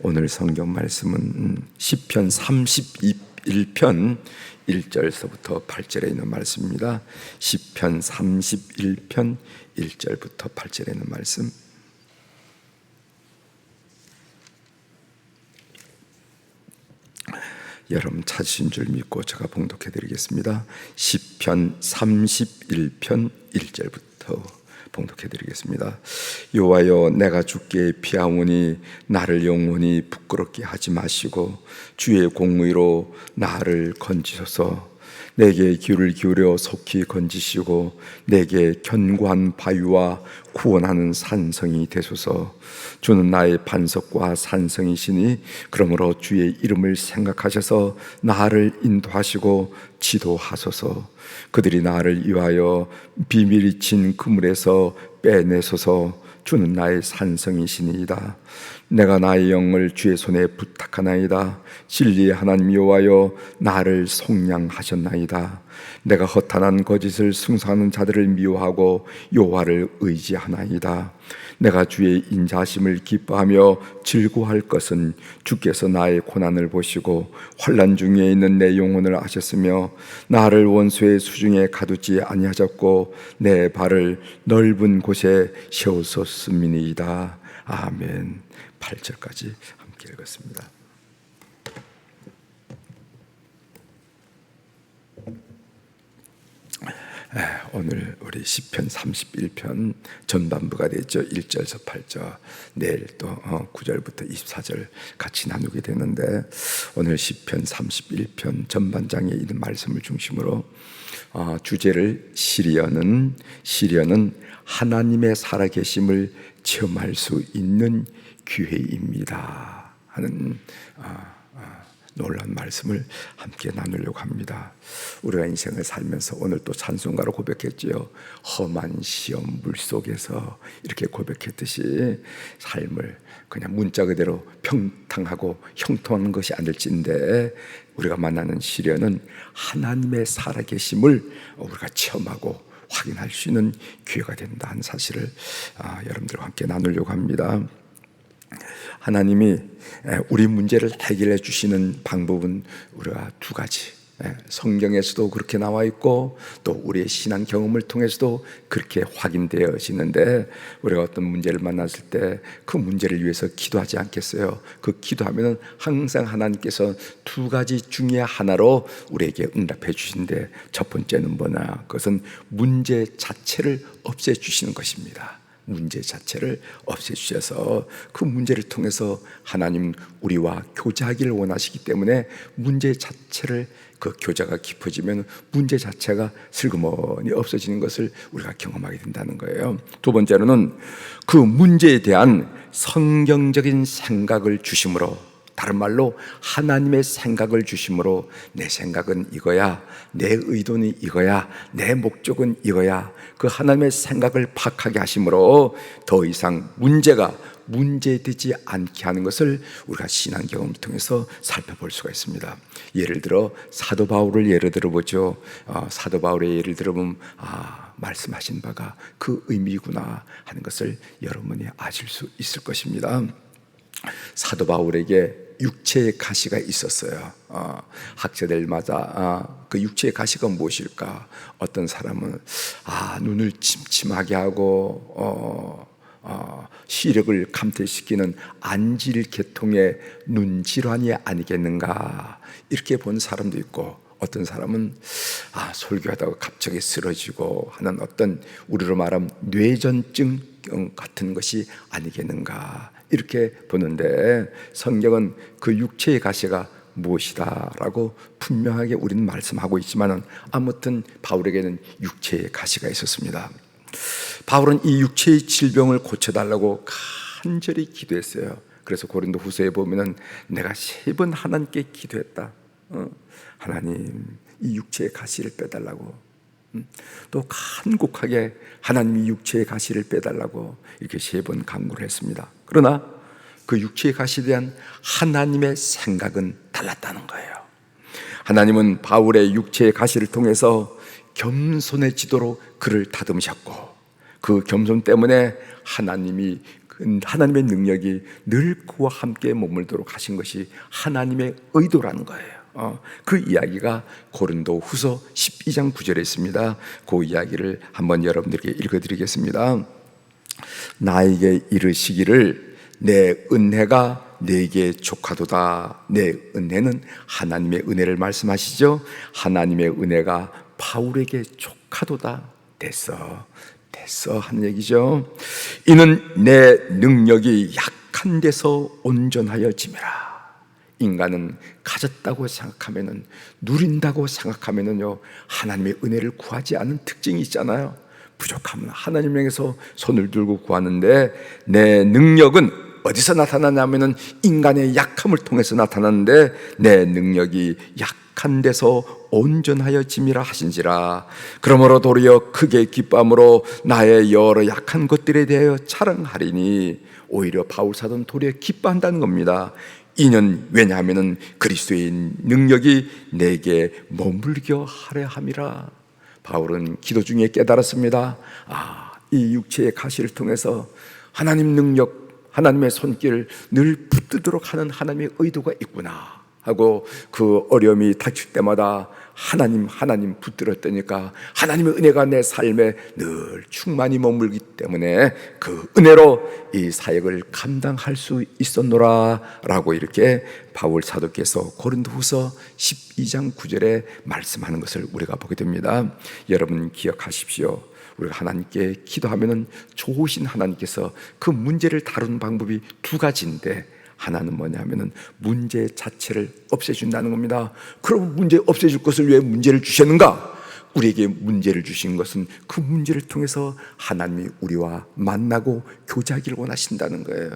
오늘 성경 말씀은 시편 31편 1절서부터 8절에 있는 말씀입니다. 시편 31편 1절부터 8절에 있는 말씀. 여러분 찾으신 줄 믿고 제가 봉독해 드리겠습니다. 시편 31편 1절부터 봉독해 드리겠습니다. 여호와여, 내가 주께 피하오니 나를 영원히 부끄럽게 하지 마시고 주의 공의로 나를 건지소서. 내게 귀를 기울여 속히 건지시고 내게 견고한 바위와 구원하는 산성이 되소서. 주는 나의 반석과 산성이시니 그러므로 주의 이름을 생각하셔서 나를 인도하시고 지도하소서. 그들이 나를 위하여 비밀이 친 그물에서 빼내소서. 주는 나의 산성이시니이다. 내가 나의 영을 주의 손에 부탁하나이다. 진리의 하나님 여호와여, 나를 속량하셨나이다. 내가 허탄한 거짓을 승소하는 자들을 미워하고 여호와를 의지하나이다. 내가 주의 인자하심을 기뻐하며 즐거워할 것은 주께서 나의 고난을 보시고 환난 중에 있는 내 영혼을 아셨으며 나를 원수의 수중에 가두지 아니하셨고 내 발을 넓은 곳에 세우셨음이니이다. 아멘. 8절까지 함께 읽었습니다. 오늘 우리 시편 31편 전반부가 되죠. 1절에서 8절, 내일 또 9절부터 24절 같이 나누게 되는데, 오늘 시편 31편 전반장에 있는 말씀을 중심으로 주제를 시련은 하나님의 살아계심을 체험할 수 있는 기회입니다 하는 놀라운 말씀을 함께 나누려고 합니다. 우리가 인생을 살면서 오늘 또 찬송가로 고백했지요. 험한 시험 물속에서 이렇게 고백했듯이 삶을 그냥 문자 그대로 평탄하고 형통한 것이 아닐진데, 우리가 만나는 시련은 하나님의 살아계심을 우리가 체험하고 확인할 수 있는 기회가 된다는 사실을 여러분들과 함께 나누려고 합니다. 하나님이 우리 문제를 해결해 주시는 방법은 우리가 두 가지, 성경에서도 그렇게 나와 있고 또 우리의 신앙 경험을 통해서도 그렇게 확인되어지는데, 우리가 어떤 문제를 만났을 때 그 문제를 위해서 기도하지 않겠어요? 그 기도하면 항상 하나님께서 두 가지 중에 하나로 우리에게 응답해 주신데, 첫 번째는 뭐냐? 그것은 문제 자체를 없애주시는 것입니다. 문제 자체를 없애주셔서 그 문제를 통해서 하나님 우리와 교제하기를 원하시기 때문에 문제 자체를, 그 교제가 깊어지면 문제 자체가 슬그머니 없어지는 것을 우리가 경험하게 된다는 거예요. 두 번째로는 그 문제에 대한 성경적인 생각을 주심으로, 다른 말로 하나님의 생각을 주심으로, 내 생각은 이거야, 내 의도는 이거야, 내 목적은 이거야, 그 하나님의 생각을 파악하게 하심으로 더 이상 문제가 문제되지 않게 하는 것을 우리가 신앙 경험을 통해서 살펴볼 수가 있습니다. 예를 들어 사도 바울을 예를 들어보죠. 사도 바울의 예를 들어보면 말씀하신 바가 그 의미구나 하는 것을 여러분이 아실 수 있을 것입니다. 사도 바울에게 육체의 가시가 있었어요. 학자들마다 그 육체의 가시가 무엇일까? 어떤 사람은 눈을 침침하게 하고 시력을 감퇴시키는 안질 계통의 눈질환이 아니겠는가, 이렇게 본 사람도 있고, 어떤 사람은 설교하다가 갑자기 쓰러지고 하는 어떤 우리로 말하면 뇌전증 같은 것이 아니겠는가, 이렇게 보는데, 성경은 그 육체의 가시가 무엇이다 라고 분명하게 우리는 말씀하고 있지만, 아무튼 바울에게는 육체의 가시가 있었습니다. 바울은 이 육체의 질병을 고쳐달라고 간절히 기도했어요. 그래서 고린도 후서에 보면은 내가 3번 하나님께 기도했다. 하나님, 이 육체의 가시를 빼달라고. 또 간곡하게 하나님이 육체의 가시를 빼달라고 이렇게 3번 간구를 했습니다. 그러나 그 육체의 가시에 대한 하나님의 생각은 달랐다는 거예요. 하나님은 바울의 육체의 가시를 통해서 겸손해지도록 그를 다듬으셨고, 그 겸손 때문에 하나님이 하나님의 능력이 늘 그와 함께 머물도록 하신 것이 하나님의 의도라는 거예요. 그 이야기가 고린도 후서 12장 9절에 있습니다. 그 이야기를 한번 여러분들에게 읽어드리겠습니다. 나에게 이르시기를 내 은혜가 내게 족하도다. 내 은혜는 하나님의 은혜를 말씀하시죠. 하나님의 은혜가 바울에게 족하도다. 됐어 하는 얘기죠. 이는 내 능력이 약한 데서 온전하여짐이라. 인간은 가졌다고 생각하면은, 누린다고 생각하면은요, 하나님의 은혜를 구하지 않은 특징이 있잖아요. 부족하면 하나님 향해서 손을 들고 구하는데, 내 능력은 어디서 나타나냐면은 인간의 약함을 통해서 나타나는데, 내 능력이 약한 데서 온전하여짐이라 하신지라. 그러므로 도리어 크게 기뻐함으로 나의 여러 약한 것들에 대하여 자랑하리니. 오히려 바울 사도는 도리어 기뻐한다는 겁니다. 이는 왜냐하면은 그리스도의 능력이 내게 머물게 하려 함이라. 바울은 기도 중에 깨달았습니다. 이 육체의 가시를 통해서 하나님 능력, 하나님의 손길을 늘 붙들도록 하는 하나님의 의도가 있구나 하고, 그 어려움이 닥칠 때마다 하나님 붙들었다니까 하나님의 은혜가 내 삶에 늘 충만히 머물기 때문에 그 은혜로 이 사역을 감당할 수 있었노라 라고 이렇게 바울 사도께서 고린도후서 12장 9절에 말씀하는 것을 우리가 보게 됩니다. 여러분 기억하십시오. 우리가 하나님께 기도하면은 좋으신 하나님께서 그 문제를 다루는 방법이 두 가지인데, 하나는 뭐냐면은 문제 자체를 없애준다는 겁니다. 그럼 문제 없애줄 것을 왜 문제를 주셨는가? 우리에게 문제를 주신 것은 그 문제를 통해서 하나님이 우리와 만나고 교제하기를 원하신다는 거예요.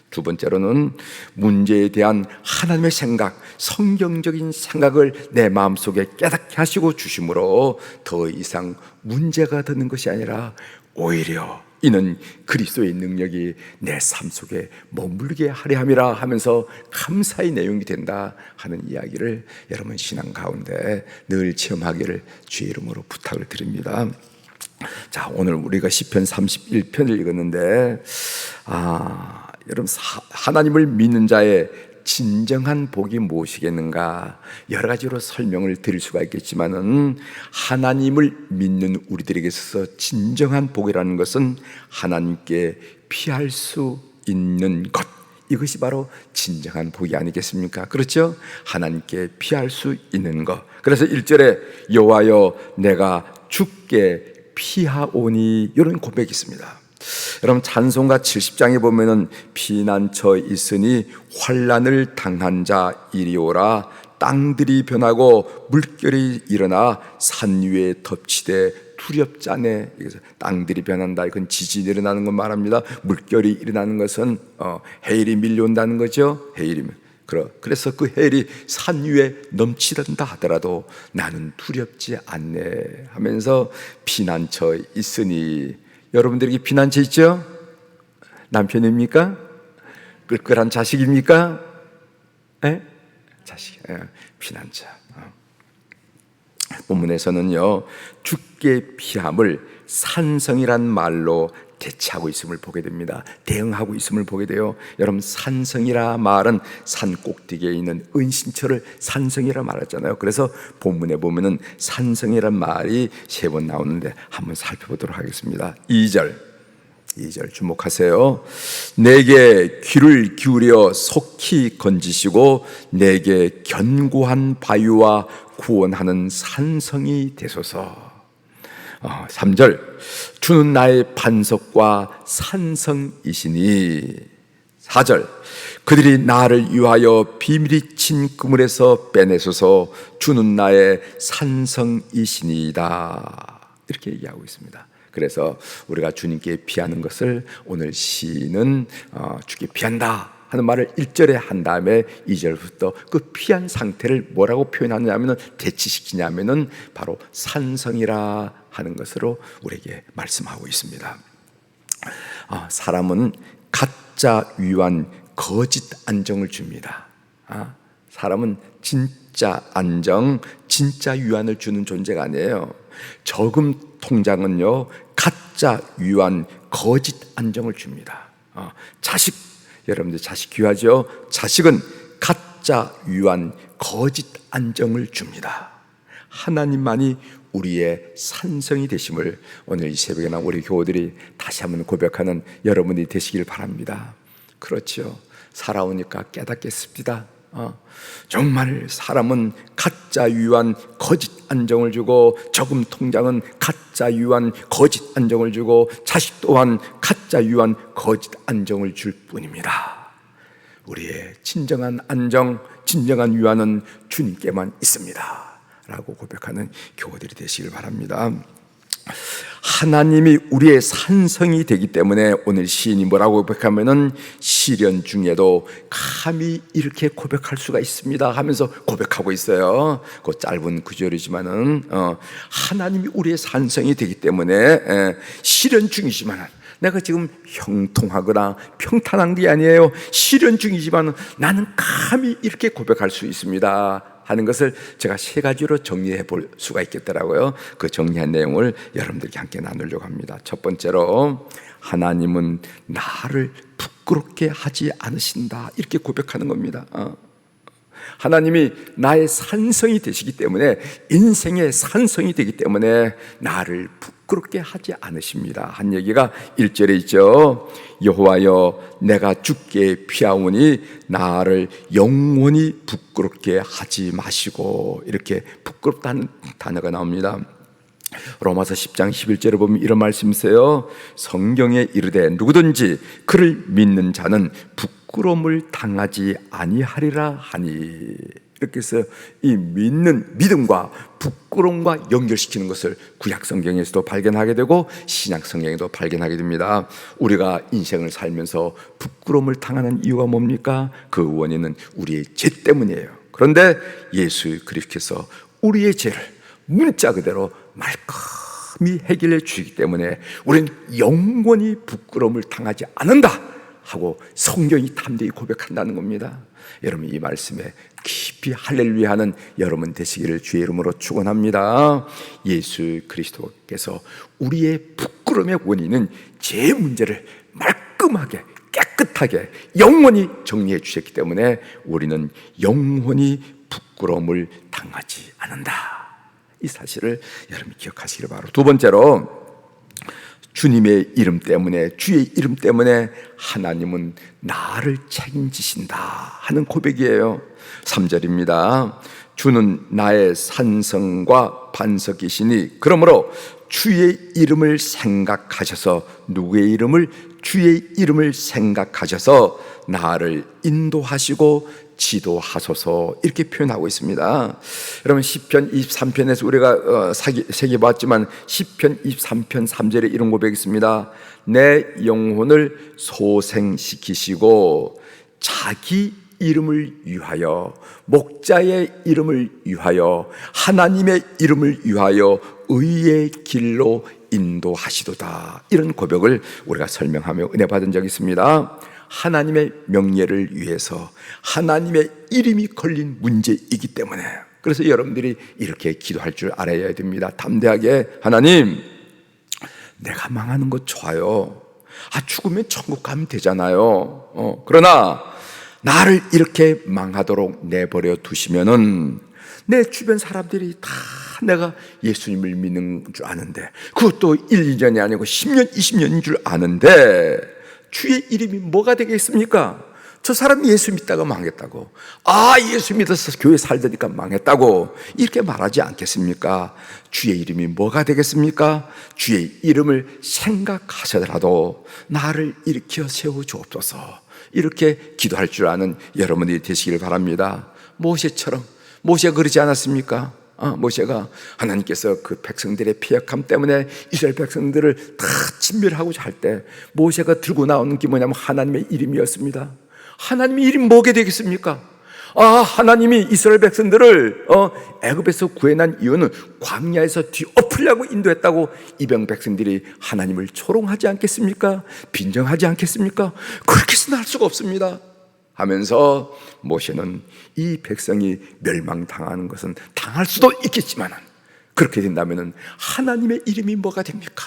두 번째로는 문제에 대한 하나님의 생각, 성경적인 생각을 내 마음속에 깨닫게 하시고 주심으로 더 이상 문제가 되는 것이 아니라 오히려 이는 그리스도의 능력이 내 삶 속에 머물게 하려 함이라 하면서 감사의 내용이 된다 하는 이야기를 여러분 신앙 가운데 늘 체험하기를 주의 이름으로 부탁을 드립니다. 자, 오늘 우리가 시편 31편을 읽었는데, 여러분 하나님을 믿는 자의 진정한 복이 무엇이겠는가? 여러 가지로 설명을 드릴 수가 있겠지만은, 하나님을 믿는 우리들에게 있어서 진정한 복이라는 것은 하나님께 피할 수 있는 것, 이것이 바로 진정한 복이 아니겠습니까? 그렇죠? 하나님께 피할 수 있는 것. 그래서 1절에 여호와여 내가 주께 피하오니, 이런 고백이 있습니다. 여러분 찬송가 70장에 보면은 피난처 있으니 환난을 당한 자 이리오라. 땅들이 변하고 물결이 일어나 산 위에 덮치되 두렵자네. 땅들이 변한다, 이건 지진이 일어나는 건 말합니다. 물결이 일어나는 것은 해일이 밀려온다는 거죠. 그래서 그 해일이 산 위에 넘치던다 하더라도 나는 두렵지 않네 하면서 피난처 있으니. 여러분들에게 피난처 있죠? 남편입니까? 끌끌한 자식입니까? 자식, 피난처. 본문에서는요, 주께 피함을 산성이란 말로 대체하고 있음을 보게 됩니다. 대응하고 있음을 보게 돼요. 여러분 산성이라 말은 산 꼭대기에 있는 은신처를 산성이라 말하잖아요. 그래서 본문에 보면은 산성이란 말이 3번 나오는데 한번 살펴보도록 하겠습니다. 2절 주목하세요. 내게 귀를 기울여 속히 건지시고 내게 견고한 바위와 구원하는 산성이 되소서. 3절 주는 나의 반석과 산성이시니. 4절 그들이 나를 위하여 비밀이 친 그물에서 빼내소서. 주는 나의 산성이시니이다. 이렇게 얘기하고 있습니다. 그래서 우리가 주님께 피하는 것을 오늘 시인은 주께 피한다 하는 말을 1절에 한 다음에 2절부터 그 피한 상태를 뭐라고 표현하냐면은, 대치시키냐면은 바로 산성이라 하는 것으로 우리에게 말씀하고 있습니다. 사람은 가짜 위안 거짓 안정을 줍니다. 사람은 진짜 안정, 진짜 위안을 주는 존재가 아니에요. 저금 통장은요 가짜 위안 거짓 안정을 줍니다. 자식, 여러분들 자식 귀하죠? 자식은 가짜 유한 거짓 안정을 줍니다. 하나님만이 우리의 산성이 되심을 오늘 이 새벽에나 우리 교우들이 다시 한번 고백하는 여러분이 되시길 바랍니다. 그렇죠. 살아오니까 깨닫겠습니다. 정말 사람은 가짜 유한 거짓 안정을 주고, 저금 통장은 가짜 유한 거짓 안정을 주고, 자식 또한 가짜 유한 거짓 안정을 줄 뿐입니다. 우리의 진정한 안정, 진정한 유한은 주님께만 있습니다 라고 고백하는 교우들이 되시길 바랍니다. 하나님이 우리의 산성이 되기 때문에 오늘 시인이 뭐라고 고백하면은, 시련 중에도 감히 이렇게 고백할 수가 있습니다 하면서 고백하고 있어요. 그 짧은 구절이지만은 하나님이 우리의 산성이 되기 때문에 시련 중이지만은, 내가 지금 형통하거나 평탄한 게 아니에요. 시련 중이지만 나는 감히 이렇게 고백할 수 있습니다 하는 것을 제가 세 가지로 정리해 볼 수가 있겠더라고요. 그 정리한 내용을 여러분들께 함께 나누려고 합니다. 첫 번째로, 하나님은 나를 부끄럽게 하지 않으신다, 이렇게 고백하는 겁니다. 하나님이 나의 산성이 되시기 때문에, 인생의 산성이 되기 때문에 나를 부끄럽게 하지 않으십니다 한 얘기가 1절에 있죠. 여호와여, 내가 주께 피하오니 나를 영원히 부끄럽게 하지 마시고, 이렇게 부끄럽다는 단어가 나옵니다. 로마서 10장 11절에 보면 이런 말씀이세요. 성경에 이르되 누구든지 그를 믿는 자는 부끄러움을 당하지 아니하리라 하니, 이렇게 해서 이 믿음과 부끄러움과 연결시키는 것을 구약 성경에서도 발견하게 되고 신약 성경에도 발견하게 됩니다. 우리가 인생을 살면서 부끄러움을 당하는 이유가 뭡니까? 그 원인은 우리의 죄 때문이에요. 그런데 예수 그리스도께서 우리의 죄를 문자 그대로 말끔히 해결해 주시기 때문에 우리는 영원히 부끄러움을 당하지 않는다 하고 성경이 담대히 고백한다는 겁니다. 여러분, 이 말씀에 깊이 할렐루야 하는 여러분 되시기를 주의 이름으로 축원합니다. 예수 그리스도께서 우리의 부끄러움의 원인은 죄 문제를 말끔하게 깨끗하게 영원히 정리해 주셨기 때문에 우리는 영원히 부끄러움을 당하지 않는다, 이 사실을 여러분이 기억하시기를 바라고, 두 번째로, 주님의 이름 때문에, 주의 이름 때문에 하나님은 나를 책임지신다 하는 고백이에요. 3절입니다. 주는 나의 산성과 반석이시니 그러므로 주의 이름을 생각하셔서, 누구의 이름을? 주의 이름을 생각하셔서 나를 인도하시고 지도하소서, 이렇게 표현하고 있습니다. 여러분, 시편 23편에서 우리가 새겨봤지만 시편 23편 3절에 이런 고백이 있습니다. 내 영혼을 소생시키시고 자기 이름을 위하여, 목자의 이름을 위하여, 하나님의 이름을 위하여 의의 길로 인도하시도다, 이런 고백을 우리가 설명하며 은혜 받은 적이 있습니다. 하나님의 명예를 위해서, 하나님의 이름이 걸린 문제이기 때문에, 그래서 여러분들이 이렇게 기도할 줄 알아야 됩니다. 담대하게, 하나님, 내가 망하는 거 좋아요. 죽으면 천국 가면 되잖아요. 그러나 나를 이렇게 망하도록 내버려 두시면은 내 주변 사람들이 다 내가 예수님을 믿는 줄 아는데, 그것도 1, 2년이 아니고 10년, 20년인 줄 아는데 주의 이름이 뭐가 되겠습니까? 저 사람이 예수 믿다가 망했다고, 예수 믿어서 교회 살다니까 망했다고 이렇게 말하지 않겠습니까? 주의 이름이 뭐가 되겠습니까? 주의 이름을 생각하셔더라도 나를 일으켜 세워 주옵소서, 이렇게 기도할 줄 아는 여러분들이 되시길 바랍니다. 모세처럼, 모세가 그러지 않았습니까? 모세가 하나님께서 그 백성들의 피역함 때문에 이스라엘 백성들을 다 진멸하고자 할 때 모세가 들고 나오는 게 뭐냐면 하나님의 이름이었습니다. 하나님의 이름이 뭐게 되겠습니까? 하나님이 이스라엘 백성들을 애굽에서 구해난 이유는 광야에서 뒤엎으려고 인도했다고 이방 백성들이 하나님을 조롱하지 않겠습니까? 빈정하지 않겠습니까? 그렇게 해서는 할 수가 없습니다 하면서 모세는 이 백성이 멸망당하는 것은 당할 수도 있겠지만 그렇게 된다면 하나님의 이름이 뭐가 됩니까?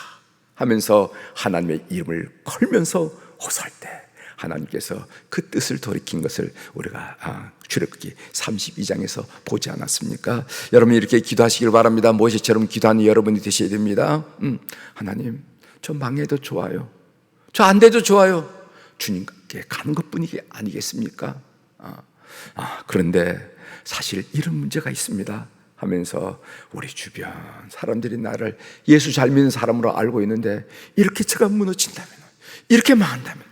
하면서 하나님의 이름을 걸면서 호소할 때 하나님께서 그 뜻을 돌이킨 것을 우리가 출애굽기 32장에서 보지 않았습니까? 여러분 이렇게 기도하시길 바랍니다. 모세처럼 기도하는 여러분이 되셔야 됩니다. 하나님, 저 망해도 좋아요. 저 안 돼도 좋아요. 주님께 가는 것뿐이 아니겠습니까? 그런데 사실 이런 문제가 있습니다 하면서 우리 주변 사람들이 나를 예수 잘 믿는 사람으로 알고 있는데 이렇게 제가 무너진다면, 이렇게 망한다면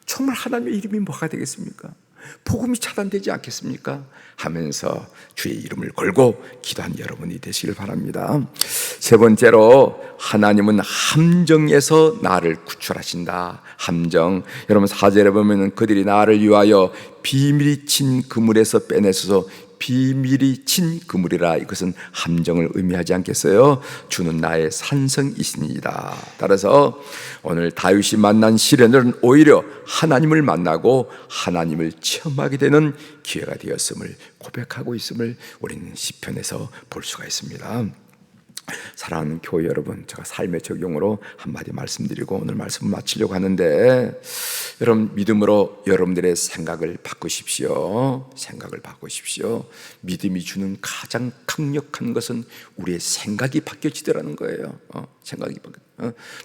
정말 하나님의 이름이 뭐가 되겠습니까? 복음이 차단되지 않겠습니까? 하면서 주의 이름을 걸고 기도한 여러분이 되시길 바랍니다. 세 번째로, 하나님은 함정에서 나를 구출하신다. 함정, 여러분 4절에 보면 그들이 나를 위하여 비밀이 친 그물에서 빼내서서 비밀이 친 그물이라. 이것은 함정을 의미하지 않겠어요? 주는 나의 산성이시니이다. 따라서 오늘 다윗이 만난 시련은 오히려 하나님을 만나고 하나님을 체험하게 되는 기회가 되었음을 고백하고 있음을 우리는 시편에서 볼 수가 있습니다. 사랑하는 교회 여러분, 제가 삶의 적용으로 한마디 말씀드리고 오늘 말씀을 마치려고 하는데, 여러분 믿음으로 여러분들의 생각을 바꾸십시오. 생각을 바꾸십시오. 믿음이 주는 가장 강력한 것은 우리의 생각이 바뀌어지더라는 거예요. 생각이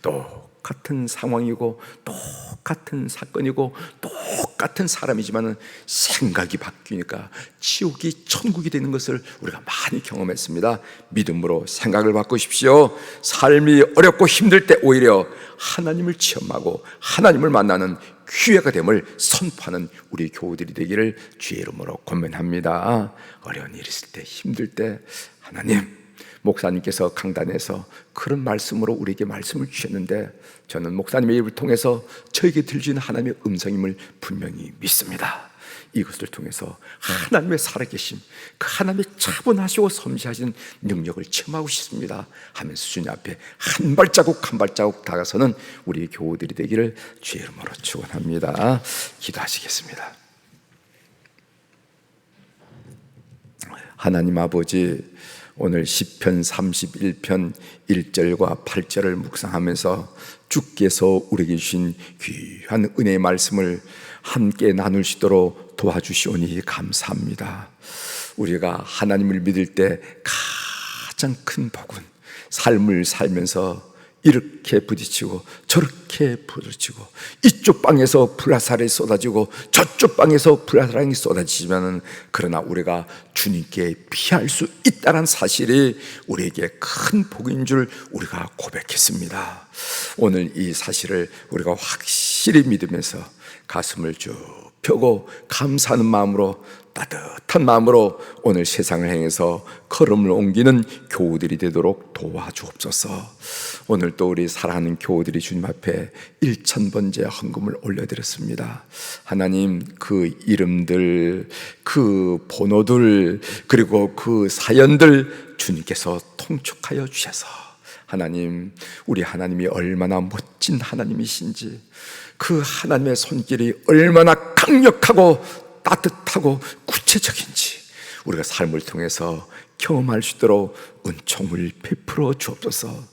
똑같은 상황이고 똑같은 사건이고 똑같은 사람이지만 생각이 바뀌니까 지옥이 천국이 되는 것을 우리가 많이 경험했습니다. 믿음으로 생각을 바꾸십시오. 삶이 어렵고 힘들 때 오히려 하나님을 체험하고 하나님을 만나는 기회가 됨을 선포하는 우리 교우들이 되기를 주의 이름으로 권면합니다. 어려운 일 있을 때, 힘들 때 하나님, 목사님께서 강단에서 그런 말씀으로 우리에게 말씀을 주셨는데 저는 목사님의 입을 통해서 저에게 들리는 하나님의 음성임을 분명히 믿습니다. 이것을 통해서 하나님의 살아계심, 그 하나님의 차분하시고 섬시하신 능력을 체험하고 싶습니다 하면서 주님 앞에 한 발자국 한 발자국 다가서는 우리 교우들이 되기를 주의 이름으로 축원합니다. 기도하시겠습니다. 하나님 아버지, 오늘 시편 31편 1절과 8절을 묵상하면서 주께서 우리에게 주신 귀한 은혜의 말씀을 함께 나눌 수 있도록 도와주시오니 감사합니다. 우리가 하나님을 믿을 때 가장 큰 복은 삶을 살면서 이렇게 부딪히고 저렇게 부딪히고 이쪽 방에서 불화살이 쏟아지고 저쪽 방에서 불화살이 쏟아지지만 그러나 우리가 주님께 피할 수 있다는 사실이 우리에게 큰 복인 줄 우리가 고백했습니다. 오늘 이 사실을 우리가 확실히 믿으면서 가슴을 쭉 펴고 감사하는 마음으로, 따뜻한 마음으로 오늘 세상을 향해서 걸음을 옮기는 교우들이 되도록 도와주옵소서. 오늘 또 우리 사랑하는 교우들이 주님 앞에 1000번째 헌금을 올려드렸습니다. 하나님, 그 이름들, 그 번호들, 그리고 그 사연들 주님께서 통촉하여 주셔서 하나님, 우리 하나님이 얼마나 멋진 하나님이신지, 그 하나님의 손길이 얼마나 강력하고 따뜻하고 구체적인지 우리가 삶을 통해서 경험할 수 있도록 은총을 베풀어 주옵소서.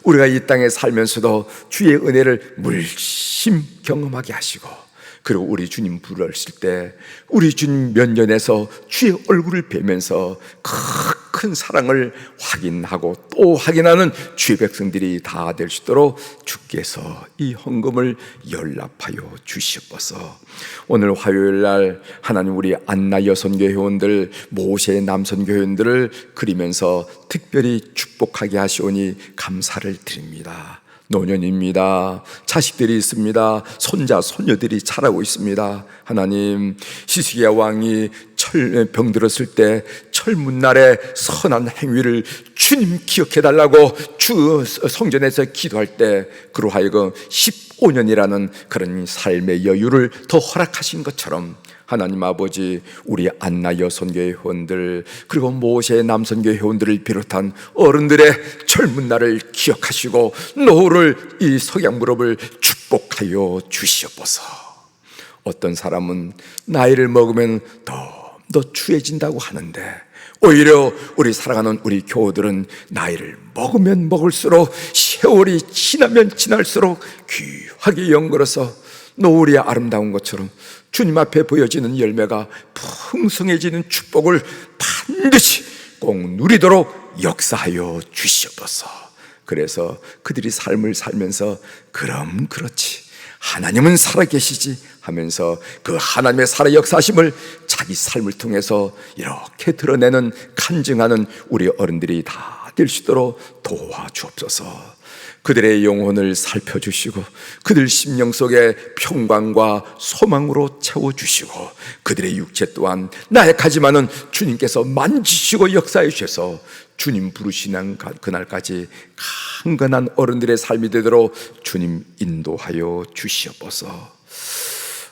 우리가 이 땅에 살면서도 주의 은혜를 물씬 경험하게 하시고, 그리고 우리 주님 부르실 때 우리 주님 면전에서 주의 얼굴을 뵈면서 큰 사랑을 확인하고 또 확인하는 주의 백성들이 다 될 수 있도록 주께서 이 헌금을 연락하여 주시옵소서. 오늘 화요일 날 하나님, 우리 안나 여선교 회원들, 모세 남선교 회원들을 그리면서 특별히 축복하게 하시오니 감사를 드립니다. 노년입니다. 자식들이 있습니다. 손자 손녀들이 자라고 있습니다. 하나님, 시스기야 왕이 병들었을 때 철문날에 선한 행위를 주님 기억해달라고 주 성전에서 기도할 때 그로 하여금 15년이라는 그런 삶의 여유를 더 허락하신 것처럼 하나님 아버지, 우리 안나 여선교회 회원들, 그리고 모세 남선교회 회원들을 비롯한 어른들의 젊은 날을 기억하시고 노후를, 이 석양 무렵을 축복하여 주시옵소서. 어떤 사람은 나이를 먹으면 더 추해진다고 하는데 오히려 우리 사랑하는 우리 교우들은 나이를 먹으면 먹을수록, 세월이 지나면 지날수록 귀하게 연걸어서 노을이 아름다운 것처럼 주님 앞에 보여지는 열매가 풍성해지는 축복을 반드시 꼭 누리도록 역사하여 주시옵소서. 그래서 그들이 삶을 살면서 그럼 그렇지, 하나님은 살아계시지 하면서 그 하나님의 살아 역사하심을 자기 삶을 통해서 이렇게 드러내는, 간증하는 우리 어른들이 다 될 수 있도록 도와주옵소서. 그들의 영혼을 살펴주시고 그들 심령 속에 평강과 소망으로 채워주시고 그들의 육체 또한 나약하지만은 주님께서 만지시고 역사해 주셔서 주님 부르시는 그날까지 강건한 어른들의 삶이 되도록 주님 인도하여 주시옵소서.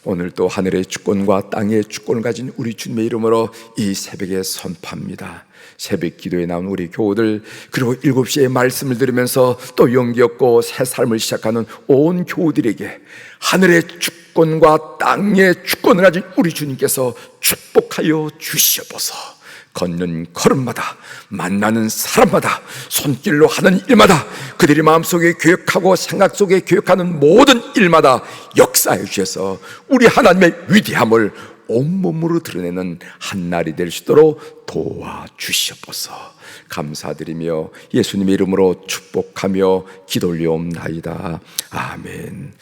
오늘 또 하늘의 주권과 땅의 주권을 가진 우리 주님의 이름으로 이 새벽에 선포합니다. 새벽 기도에 나온 우리 교우들, 그리고 7시에 말씀을 들으면서 또 용기 얻고 새 삶을 시작하는 온 교우들에게 하늘의 주권과 땅의 주권을 가진 우리 주님께서 축복하여 주시옵소서. 걷는 걸음마다, 만나는 사람마다, 손길로 하는 일마다, 그들이 마음속에 교육하고 생각 속에 교육하는 모든 일마다 역사해 주셔서 우리 하나님의 위대함을 온몸으로 드러내는 한날이 될 수 있도록 도와주시옵소서. 감사드리며 예수님의 이름으로 축복하며 기도 올리옵나이다. 아멘.